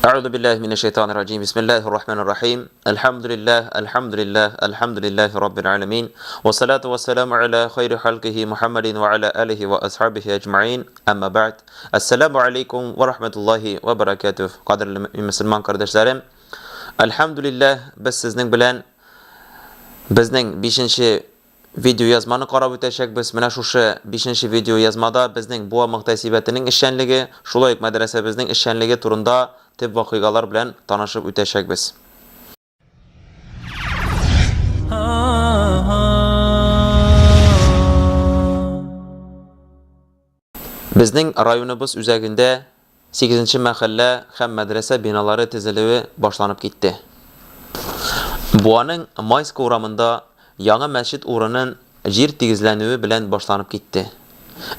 أعوذ بالله من الشيطان الرجيم بسم الله الرحمن الرحيم الحمد لله الحمد لله الحمد لله رب العالمين والصلاة والسلام على خير خلقه محمد وعلى آله وأصحابه أجمعين أما بعد السلام عليكم ورحمة الله وبركاته قدر المسلمان kardeşlerim Elhamdülillah biz sizning bilan bizning 5-chi video yazmani qarab o'tashakmiz. Mana shu 5-chi video yazmada bizning bu muhtasibatining ishchanligi, shulay madrasabizning ishchanligi turida tib voqealar bilan tanishib o'tashakmiz. Bizning rayonimiz üzerinde 8-mahalla ham madrasa binoları tizilivi boshlanib ketdi. Buaning Maysk uramında yangi masjid o'rinin yer tegizlanuvi bilan boshlanib ketdi.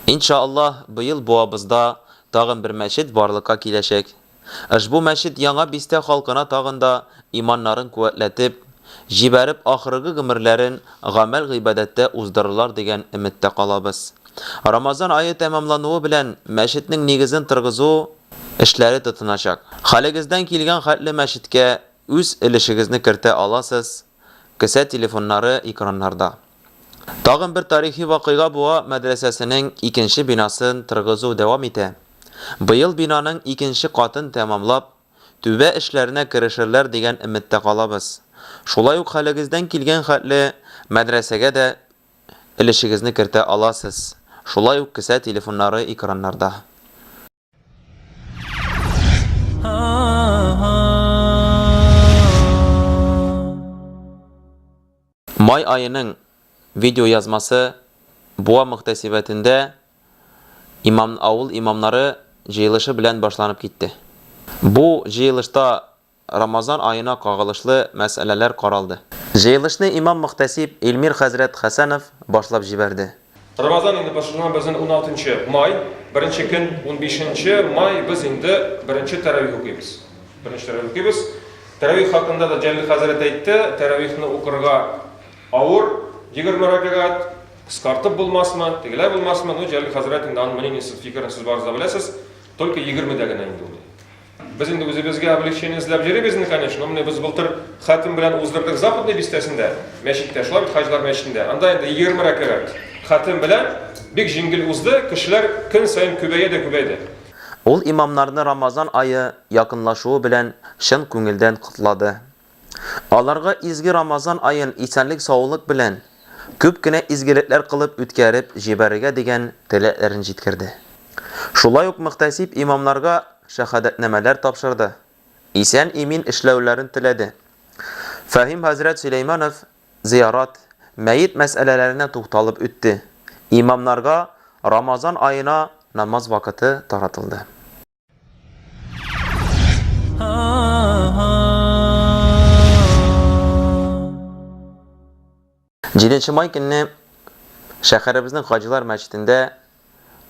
Inshaalloh bu yil buabizda tag'in bir masjid borliqqa kelashak. Bu masjid yangi bista xalqına tag'inda imonlarini quvvatlatib, jibarib oxirgi g'umrlarin g'amal ibodatda uzdirlar degan umidda qolamiz. Ramazon oyi tamomlanuvi bilan masjidning negizini tirgizu ishlari tutinacak. Xaligizdan kelgan xatli masjidga o'z ilishingizni kirita olasiz. Kısa telefonları ekranlarda. Tag'in bir tarixiy voqea bu madrasasining 2-chi binasini tirgizu davom etdi. Bu yil binoning 2-chi qatini tamomlab, tuba ishlarına kirishirlar degan umidda qolamiz. Shulay uq xaligizdan kelgan xatli madrasaga da ilishingizni kirita olasiz. Shulay uq kısa telefonları ekranlarda. May ayının video yazması bu muhtasibatında avul imamları jeyilishi bilan boshlanib ketdi. Bu jeyilishda Ramazon ayına qog'ilishli masalalar qaraldi. Jeyilishni imam muhtasib Elmir Hazrat Hasanov boshlab jibardi. Ramazon endi boshlangan bizning 16-may, 1-kun 15-may biz endi 1-taravih o'qiymiz. 1-taravih o'qiymiz. Taravih haqida da Jalil Hazrat aytdi, taravihni o'qirga Ağır 20 rakaat qisqartib bo'lmasmi, tegilar bo'lmasmi? Bu Jalil Hazratning anmanining fikrini siz barza bilasiz. Только 20 dagina endi. Biz endi o'zimizga облегчение izlab jiramiz, конечно. Mana biz bultir xatim bilan o'zdirdik Zapadniy bistasida, masjidda, shular hajlar masjidida. Anda endi 20 rakaat xatim bilan bek jingil uzdi, kishilar kun sayin ko'payadi. Ol imamlarni Ramazon oyi yaqinlashuvi bilan shin ko'ngildan qutladi. Alarga izgi Ramazon ayın esenlik sağlık bilen köpkine izgilikler kılıp ütkerip jibariga degan tilaklarini jitkirdi. Şulay uq muhtasib imamlarga shahadatnameler tapşırdı. Esen emin işlevlerini tiledi. Fahim Hazret Süleymanov ziyarat, meyit meselelerine to'xtalib o'tdi. İmamlarga Ramazon ayına namaz vakiti taratıldı. 7-may günü şəhərimizin Hacılar məscidində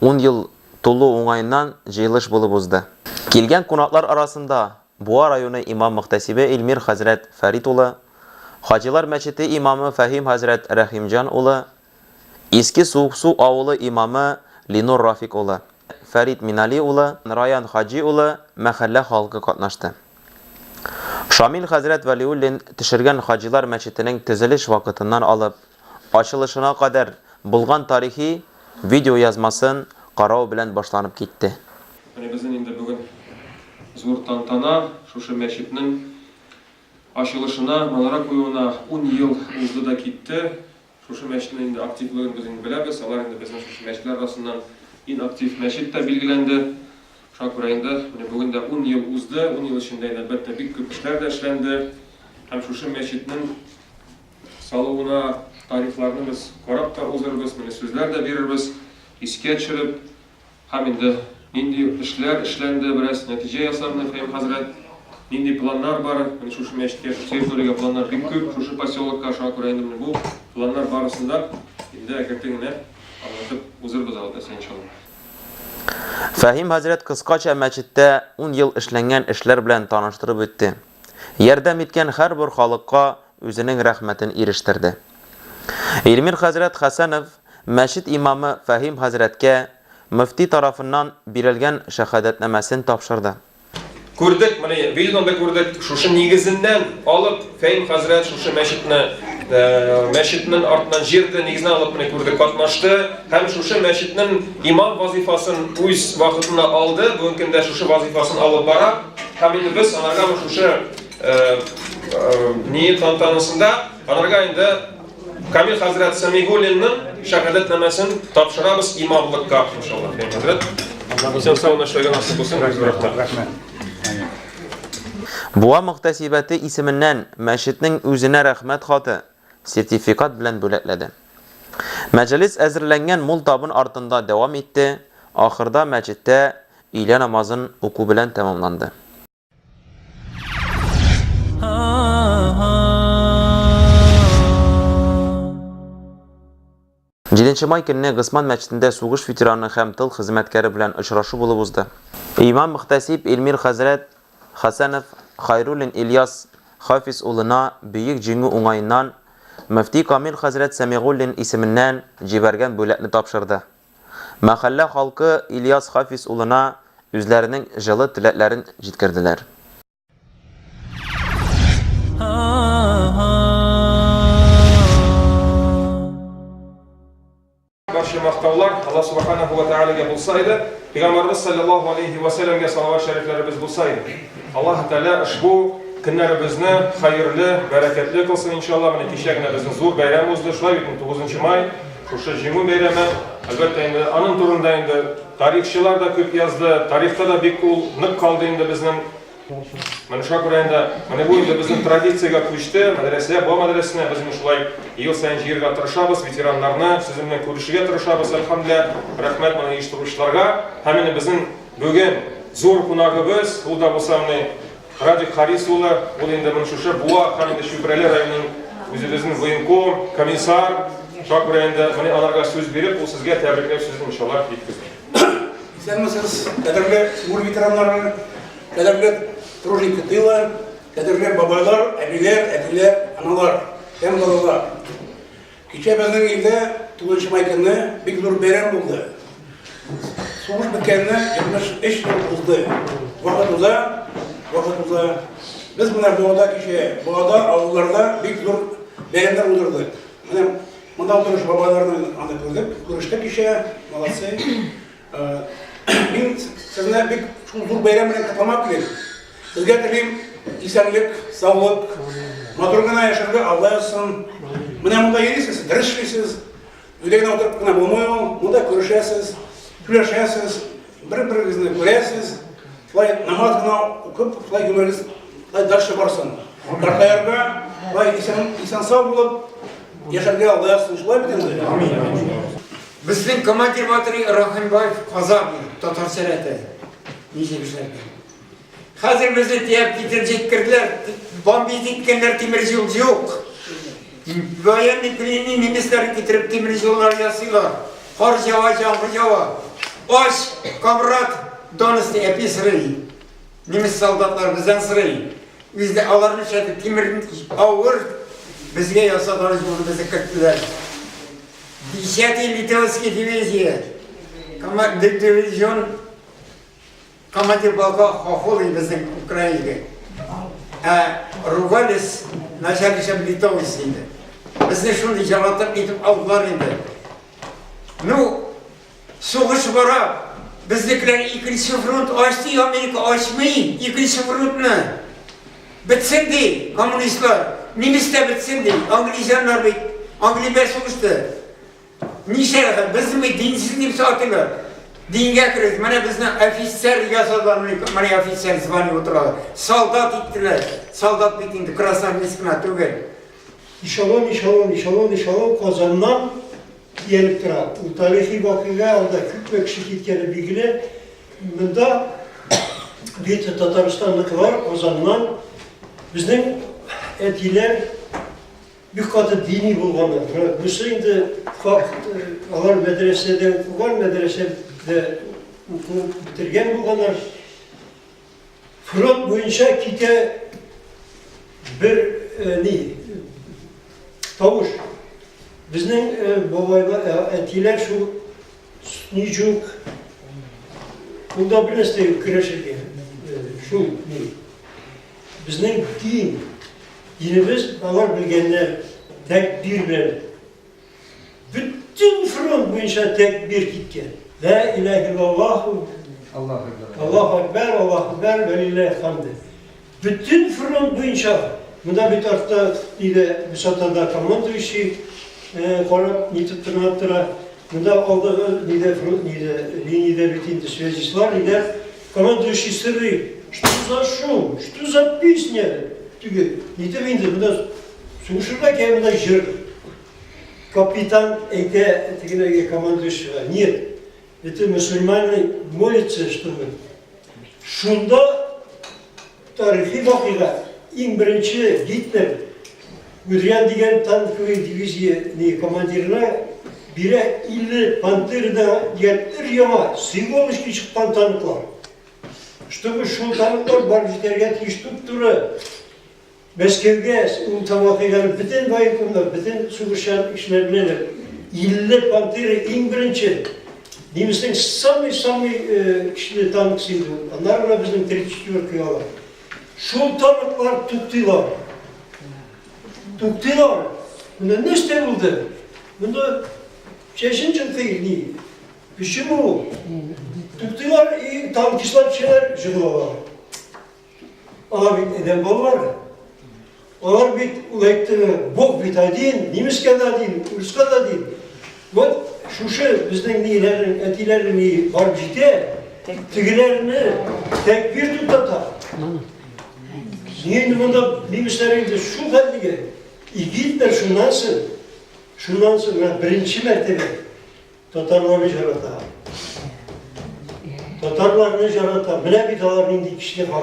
10 yıl tolu oңайından jeyilish bo'lib o'zdi. Kelgan qonaqlar arasında Buğa rayonu imam muhtasibi Elmir Hazrat Farid ulu, Hacılar məscidi imamı Fahim Hazrat Rahimjan ulu, eski Soğuksu avulu imamı Linur Rafik ulu, Farid Minali ulu, Rayan Hacı ulu mahalla halkı qatnaşdı. Şamil Hazret Veliullin tişirgen Hacılar məscidinin tizilish vaqtidan alıp açılışına kadar bulgan tarihi video yazmasın qarau bilan boshlanib ketdi. Mana bizning endi bugun zo'r tantana şu məscidning açılışına, manara qo'yuuna 10 yil o'zida ketdi. Şu məscidning endi aktivligini biz bilamiz. Ular endi bizning şu məscidlar arasından eng aktiv məscid deb belgilandi. Şakurayında bugün de 10 yıl uzdu, 10 yıl içinde elbette büyük işler de işlendi. Hem şu mescidin salonuna tariflerini biz qarab da o'zirmiz, sözler de veririz, eskiye tushirib, hem endi nindi işler işlendi, biraz natija yasaldi Fahim Hazrat. Nindi planlar var, şu mescidga territoriyaga planlar büyük ko'p, şu poselikka Şakurayında bu planlar barısında endi erkekligini anlatib o'zirmiz albatta inşallah. Fahim Hazret qısqacha masjidda 10 yıl işlengen işler bilan tanıştırıp o'tdi. Yordam etgan har bir xalqqa o'zining rahmatini erishtirdi. Elmir Hazrat Hasanov masjid imamı Fahim Hazretga müfti tarafından berilgan shahodatnamasini topshirdi. Күрдек, менә видеода күрдек, шушы нигезеннән алып Фәйм хәзрәт шушы мәчетнең артыннан җирде нигезеннән алып менә күрдек катнашты һәм шушы мәчетнең имам вазифасын үз вакытында алды. Бүген көндә шушы вазифасын алып бара. Һәм инде без анарга шушы ният тантанасында анарга инде Камил хәзрәт Сәмигуллинның шәһадәтнамәсен тапшырабыз имамлыкка иншаллах. Фәйм хәзрәт. Исән саулы эшләргә насыйп булсын. Рәхмәт. Буа мөхтәсибәте исеменнән мәчетнең үзенә рәхмәт хаты сертификат белән бүләкләде. Мәҗлес әзерләнгән мул табын артында дәвам итте. Ахырда мәчеттә илә намазын уку белән тәмамланды. 7 май көнне Гысман мәчетендә сугыш ветераны һәм тыл хезмәткәре белән очрашу булып узды. Имам мөхтәсиб Элмир хәзрәт Хәсәнов Хайруллин Ильяс Хафиз улына бөек җиңү уңаеннан Мөфти Камил хәзрәт Сәмигуллин исеменнән җибәргән бүләкне тапшырды. Мәхәллә халкы Ильяс Хафиз улына үзләренең җылы теләкләрен җиткерделәр. Barcha maqtovlar Alloh subhanahu va taolaga bo'lsa edi, Payg'ambarimiz sallallohu alayhi va sallamga salovat shariflarimiz bo'lsa edi. Alloh taolo ushbu kunlarimizni xayrli, barakatli qilsin inshaalloh. Mana kechagina bizning zo'r bayramimiz o'tdi, shular 9 may, o'sha җиңү bayrami. Albatta endi aning turida endi tarixchilar da ko'p yozdi, tarixda da bek ниq qoldi endi bizning. Mana shu ko'randa, mana bu endi bizning traditsiyaga ko'chdi. Madrasa, bu madrasani biz shulay yil sayin җиргә тырышабыз, ветераннарны siz bilan ko'rishga тырышабыз. Alhamdulillah, rahmat mana eshittiruvchilarga. Ham endi bizning bugun zo'r qonagimiz, u da bo'lsa Radik Haris uli, u endi mana shu buva ham endi Shubrali rayonining o'zimizning voyenkom, komissar, shu ko'randa mana ularga so'z berib, u sizga tabriklab sizni inshaalloh yetkazadi. Сәлмәсез, кадерле сугыш ветераннары, кадерле тружники тыла, кадерле бабайлар, әбиләр, әтиләр, аналар, һәм балалар. Кичә безнең илдә 9 май көнне бик зур бәйрәм булды. Сугыш беткәнне 23 ел булды. Вакытында без менә буада кичә, буада авылларда бик зур бәйрәмнәр уздырдык. Менә монда утырыш бабайларны аны күрдек, күрештек кичә, молодцы. Мин сезне бик шул зур бәйрәм белән кутламак киләм. Сезгә телим исәнлек, саулык, матур гына яшәргә Алла язсын. Менә монда йөрисез, дөрес эшлисез. Өйдә генә утырып кына булмый ул. Монда күрешәсез, сөйләшәсез, бер-берегезне күрәсез. Шулай намаз гына укып, шулай гомерегез дальше барсын. Картаярга, шулай исән сау булып яшәргә Алла язсын. Шулай бит инде. Амин. Bizning komandir batiri Rahimbayev Qazabi, Tatar Serete. Nice bizlerdi. Hazır bizi deyip getirecek kirdiler. Bambi dikkenler temir yol yok. Bayanlı pilini nimisler getirip temir yollar yazıyorlar. Kar java, yağmur java. Aş, kamrat, donüstü epi sırayı. Nimis soldatlar bizden sırayı. Biz de alarını çatıp temirin ağır. Bizge yasalarız bunu bizi kırttılar. 10-й литовская дивизия, дивизион, командир полка Хохолы из Украины. Ругались начальником литовскими. Bizning javatib etib oldilar endi. So'g'ish bora bizniklar ikkinchi front ochdi, Amerika ochmay, ikkinchi frontni bitsin dey, kommunistlar, nemislar bitsin dey, anglizlar bit, anglilar so'g'ishdi. Nişe bizim dinsizlik saatler. Dinge kiriz. Mana bizni ofitser yasalarını, mana ofitser zvanı oturarlar. Soldat ittiler. Soldat bitindi. Krasnoarmeysk'na tugel. İnşallah Kazan'dan gelip durar. Bu tarihi vakıya aldı. Kürt ve kişi gitkeni bilgili. Bunda bir Tataristanlık var. Kazan'dan bizim etiler bir katı dini bulganlar. Müslüman'da alar medresede okugan, medresede bitirgen bulganlar. Front boyunca kite bir tavuş. Bizning babaylar, etiler şu Nicuk, bunda bir nesne küreşirken. Şu ne? Bizning dinimiz, Allah bilgenler tekbir bilen. Bütün front boyunca tekbir gitken. La ilahe illallah, Allahu Ekber ve lillahi hamd. Bütün front boyunca, bunda bir tarafta nide müsaatada komando işi, korap nide tırnaktıra, bunda aldı nide linide bitinde связисlar nide komando işi sırrı. Что за шум? Что за песня? Nide bindi, bunda слушай, я бunda жир. Капитан эти команды шва. Нет, это мусульмане молятся, чтобы шунда тарихи вакыйга иң беренче Гитлер Гудриан дигән танковый дивизия командирына бирә 50 пантерда дигән ир-яма символически чыккан танклар. Чтобы шул танклар бар җитәргә тиеш туп-туры. Мәскәүгә ул вакыйганы бөтен военкомнар, бөтен сугышчан кешеләр беләләр. 50 пантера иң беренче. Немецнең самый кичле танксы иде. Аннары безнең 34-кы алар. Шул танклар туктыйлар. Туктыйлар. Бунда нәрсә булды? Бунда чәченчен тыйни. Почему? Туктыйлар и танкистлар чәләр җырлалар. Алар бит эдәм балалар. Onlar bir Bog bit один, немецкий один, русский один. Вот şuşu bizden neylerin, etilerin var ciddi, tiglerini tek bir tutata. Niye bunda nemeslerin de şu halde İngiltere şundan sonra birinci mertebe Tatarlarını jarata. Tatarlarını jarata. Mine bir dalar indi kişilik var.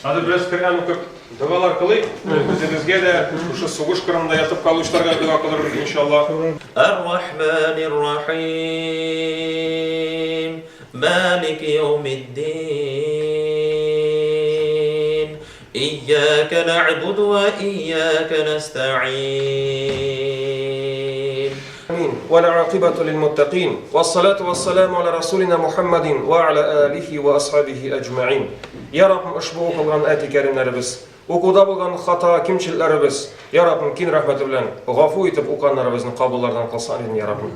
Hadi biraz Kur'an okuyup dualar kılayık. Bizimizge de şu soğuş kırımda yatıp kalmışlarga dua kılırız inşallah. Ar-Rahmanir-Rahim Maliki yevmiddin İyyâke na'budu ve iyyâke nesta'in والعاقبة للمتقين والصلاة والسلام على رسولنا محمد وعلى آله وأصحابه أجمعين. Ya Rabbim ışbu kılgan ayet-i kerimlerimiz, okuda bulgan hata, kimçiliklerimiz, Ya Rabbim kin rahmeti bilen gafu etip okanlarımızın kabullardan kılsan edin Ya Rabbim.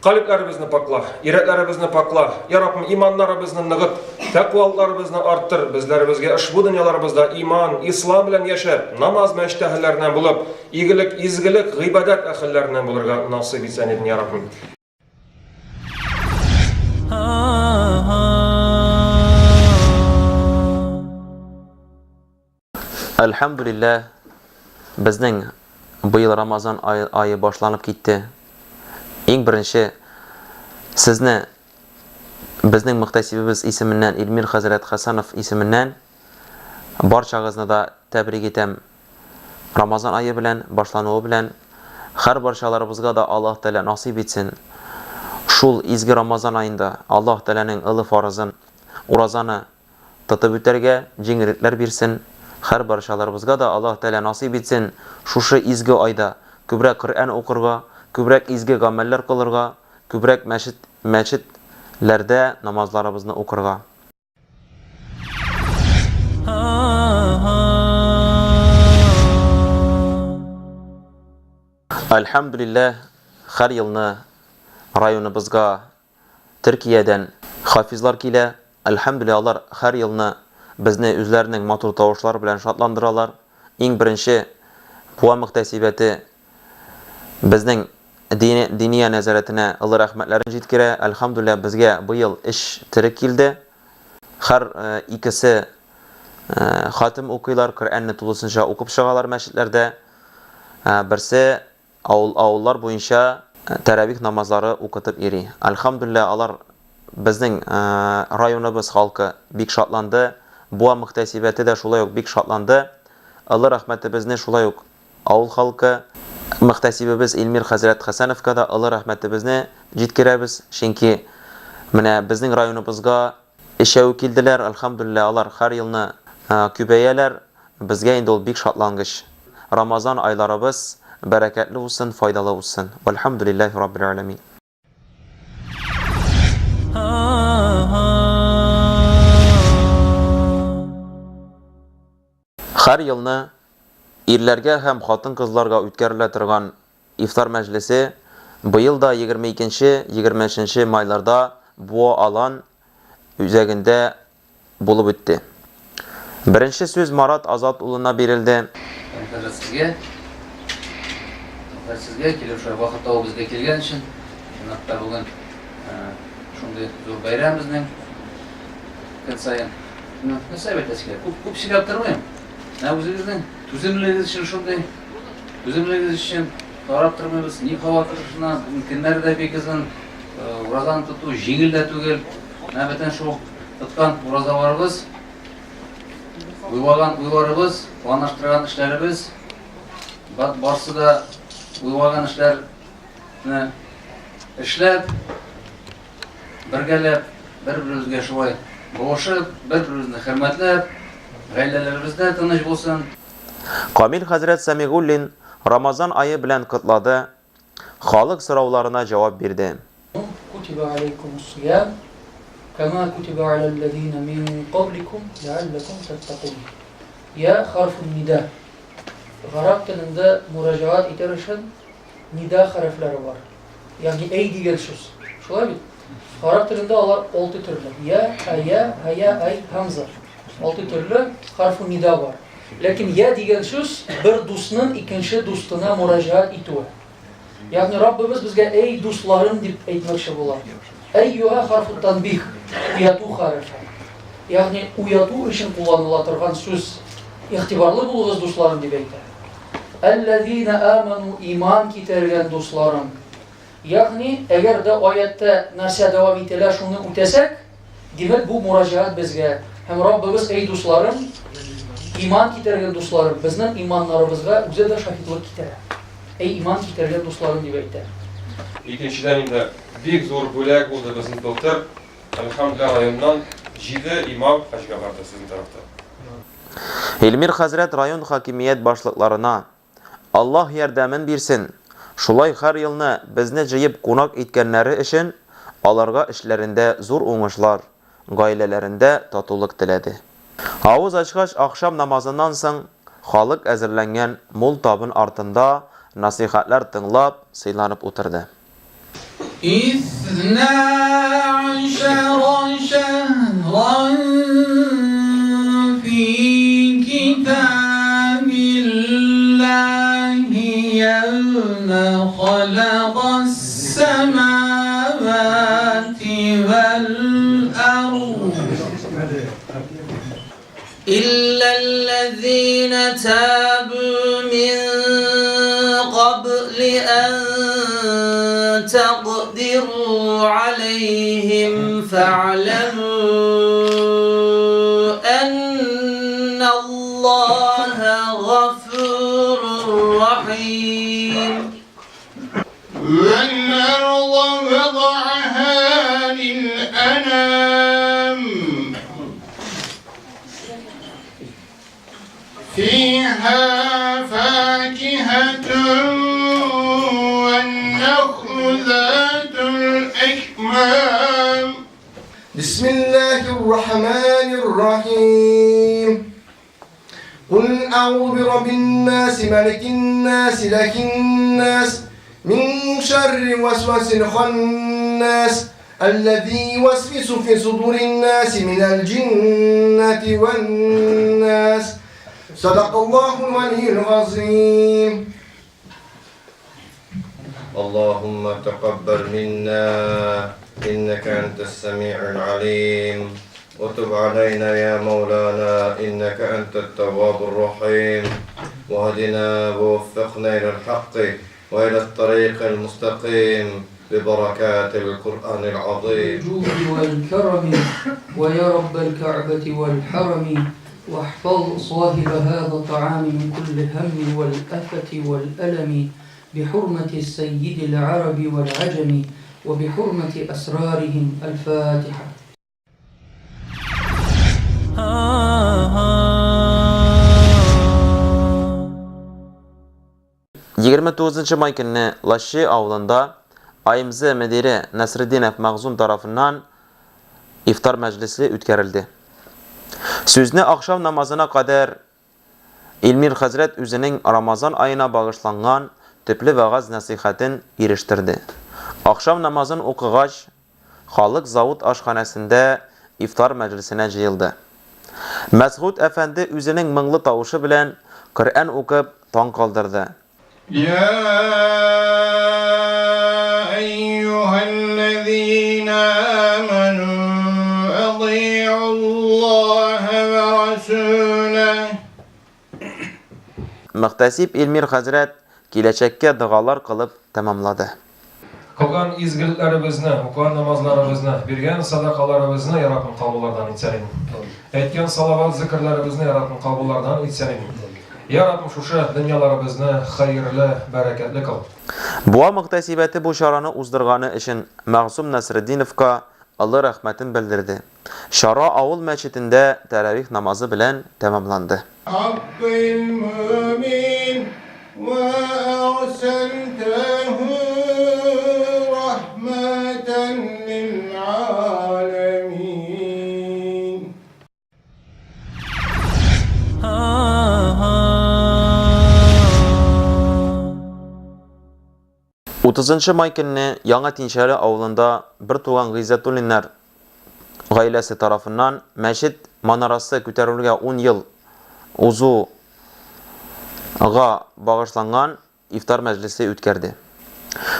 Kalplerimizni pakla, yüreklerimizni pakla, Ya Rabbim imanlarımızı nıgıt, takvalarımızı arttır, bizlerimizge ışbu dünyalarımızda iman, İslam bilen yaşar, namaz meştehillerinden bulup, iyilik, izgilik, gıibadet ahillerinden bulurga nasip etsen edin Ya Rabbim. Elhamdülillah, bizning bu yıl Ramazan ayı başlanıp gitti. Eng birinchi sizni bizning muhtasibimiz ismindən Ilmir Hazrat Hasanov ismindən barchag'izni da tabrik etam. Ramazan ayı bilan boshlanuvi bilan har barchalarimizga da Alloh taolo nasib etsin. Şul izgi Ramazan ayında Alloh taolaning ılı farzın urazani tutib o'targa jengilliklar bersin. Har barchalarimizga da Alloh taolo nasib etsin. Şuşu izgi oyda ko'proq Qur'on o'qirga, ko'proq izgi amallar qilirga, ko'proq masjidlarda namozlarimizni o'qirga. Elhamdülillah, har yilni rayonimizga Turkiyadan hafizlar kela. Elhamdülillah, ular har yilni bizni o'zlarining motor tavushlari bilan shodlandiralar. Eng birinchi bu muhtasibati bizning diniy nazoratini Alloh rahmatlarini yetkira. Elhamdülillah bizga bu yil ish tirik keldi. Har ikkisi xotim o'qiylar, Qur'onni to'lisincha o'qib chiqalar masjidlarda. Birsi avullar bo'yicha taravih namozlari o'qitib yeri. Elhamdülillah ular bizning rayonimiz xalqi bek shodlandi. Bu muhtasibati da shulay bek shodlandi. Alloh rahmati bizni shulay avul xalqi muhtasibimiz Ilmir Hazrat Hasanovga da Alloh rahmati bizni yetkiramiz. Chunki mana bizning rayonimizga ishga keldilar. Elhamdülillah ular har yilni ko'payalar. Bizga endi ol bek shodlang'ich. Ramazon oylarimiz barakatli bo'lsin, foydali bo'lsin. Alhamdulillahi robbil alamin. Һәр елны ирләргә һәм хатын-кызларга үткәрелә торган ифтар мәҗлесе быел да 22-23 майларда Буа Алан үзәгендә булып үтте. Беренче сүз Марат Азат улына бирелде. Сезгә килеп шулай вакытта ул безгә килгән өчен, чынлыкта бүген шундый зур бәйрәм безнең көн саен. Нәрсә әйтәсезгә? Күп сөйләп тормыйм. Үзегезнең түземлегегез өчен шундый, түземлегегез өчен карап тормыйбыз. Ни һава торышына, көннәрдә бик озын уразаны тоту җиңел дә түгел. Бөтен шул тоткан уразаларыбыз, уйлаган уйларыбыз, планлаштырган эшләребез барсы да уйлаган эшләрне эшләп, бергәләп, бер-беребезгә шулай булышып, бер-беребезне хөрмәтләп, гаиләләребездә тыныч булсын. Камил хәзрәт Сәмигуллин Рамазан айы белән котлады, халык сорауларына җавап бирде. كتب عليكم الصيام كما كتب على الذين من قبلكم لعلكم تتقون. يا حرف النداء. Arap tilində müracaat etər üçün nida hərfləri var. Yəni ey digər söz. Şolay bit. Arap tilində onlar 6 türlü. Ya, aya, haya, ay, hamza. 6 türlü harf nida var. Lakin ya digər söz bir dostun ikinci dostuna müracaat etüyor. Yəni Rabbimiz bizə ey dostlarım deyib aytmaqçı bular. Eyyuha harfu tanbih. Uyatu harfi. Yəni uyatu üçün kullanıla turgan söz. İxtibarlı bulunuz dostlarım deyib aytır. Ellezine amanu iman kitargan dostlarım. Yani eğer de ayette narsa devam etiler şunu ütesek, demek bu müracaat bizge. Hem Rabbimiz ey dostlarım, iman kitargan dostlarım, bizden imanlarımızga güzel de şahitlik kitarar. Ey iman kitargan dostlarım diye aytar. İkinciden indi big zor bölek oldu bizim doktor. Elhamdülillah rayondan 7 imam hacga vardı sizin tarafta. Elmir Хәзрәт район хакимият башлыкларына Allah ярдәмен бирсен. Шулай һәр елны безне җыеп кунак иткәннәре өчен аларга эшләрендә зур уңышлар, гаиләләрендә татулык теләде. Авыз ачкач ахшам намазыннан соң халык әзерләнгән мул табын артында насихатлар тыңлап, сыйланып утырды. خلق السماوات والأرض إلا الذين تابوا من قبل أن تقدروا عليهم فاعلموا أن الله غفور رحيم. والأرض وضعها للأنام فيها فاكهة والنخل ذات الأكمام. بسم الله الرحمن الرحيم. قل أعوذ برب الناس ملك الناس إله الناس من شر وسوس الخناس الذي يوسوس في صدور الناس من الجنة والناس. صدق الله العلي العظيم. اللهم تقبل منا إنك أنت السميع العليم وتب علينا يا مولانا إنك أنت التواب الرحيم وهدنا ووفقنا إلى الحق وإلى الطريق المستقيم ببركات القرآن العظيم. الجود والكرم ويا رب الكعبة والحرم واحفظ صاحب هذا الطعام من كل هم والآفة والألم بحرمة السيد العرب والعجم وبحرمة أسرارهم. الفاتحة. 29 май көнне Лаши авылында АМЗ мөдире Насреддинов Мағзум тарафыннан ифтар мәҗлесе үткәрелде. Сүзне ахшам намазына кадәр Илмир хәзрәт үзенең Рамазан аена багышланган төпле вәгазь насихатын ирештерде. Акшам намазын укыгач, халык завод ашханәсендә ифтар мәҗлесенә җыелды. Мәсгуд әфәнде үзенең моңлы тавышы белән Коръән укып таң калдырды. يا أيها الذين آمنوا أطيعوا الله ورسوله Мөхтәсиб Илмир хәзрәт киләчәккә дугалар кылып тәмамлады. Кылган изгелекләребезне, укыган намазларыбызны, биргән садакаларыбызны ярабым кабуллардан итсәң. Әйткән салават зикрләребезне ярабым кабуллардан итсәң. Ярабым шушы дөньяларыбызны хәерле, бәрәкәтле кыл. Буа мөхтәсибәте бу чараны уздырганы өчен Мәгъсум Насретдиновка Алла рәхмәтен белдерде. Шара авыл мәчетендә тәравих намазы белән тәмамланды. حق المؤمن وأرسلته رحمة للعالمين 30 май көнне Яңа Тиншәле авылында бер туган Гыйззәтуллиннар гаиләсе тарафыннан мәчет манарасы күтәрелүгә 10 ел узуга багышланган ифтар мәҗлесе үткәрде.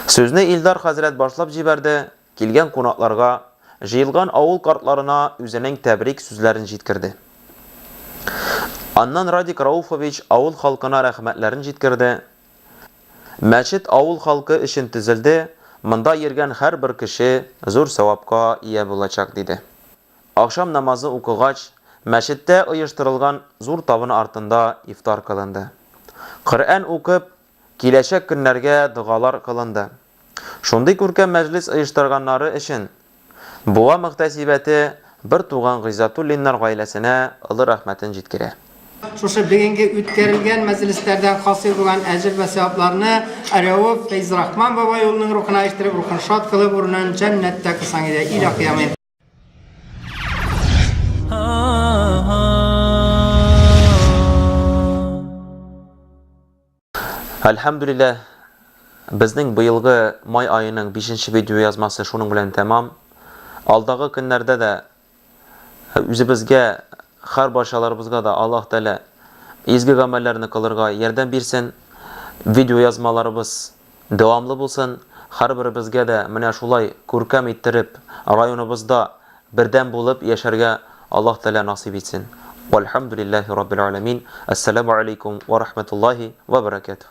Сүзне Илдар хәзрәт башлап җибәрде, килгән кунакларга, җыелган авыл картларына үзенең тәбрик сүзләрен җиткерде. Аннан Радик Рауфович авыл халкына рәхмәтләрен җиткерде. Мәчет авыл халкы өчен төзелде, монда йөргән һәрбер кеше зур савапка ия булачак диде. Акшам намазы укыгач, мәчеттә оештырылган зур табыны артында ифтар кылынды. Коръән укып, киләчәк көннәргә дугалар кылынды. Шундый күркәм мәҗлес оештырганнары өчен Буа мөхтәсибәте бер туган Гыйззәтуллиннар гаиләсенә олы рәхмәтен җиткерә. Шушы бүгенге үткәрелгән мәҗлесләрдән хасил булган әҗр вә савапларны Рәүф Фәйзрахман бабай улының рухына иштиреп, рухын шат кылып, урынын җәннәттә кылсаң иде, илә кыямәт. Әлхәмдүлилләһ, безнең быелгы май айының 5нче видео язмасы шуның белән тәмам. Алдагы көннәрдә дә үзебезгә, һәр башаларыбызга да Аллаһ Тәгалә изге гамәлләрне кылырга ярдәм бирсен. Видео язмаларыбыз дәвамлы булсын. Һәрберебезгә дә менә шулай күркәм иттереп, районыбызда бердәм булып яшәргә Аллаһ Тәгалә насип итсен. Вальхамдулиллаһи раббил аламин. Ассаламу алейкум ва рахматуллаһи ва баракатуһ.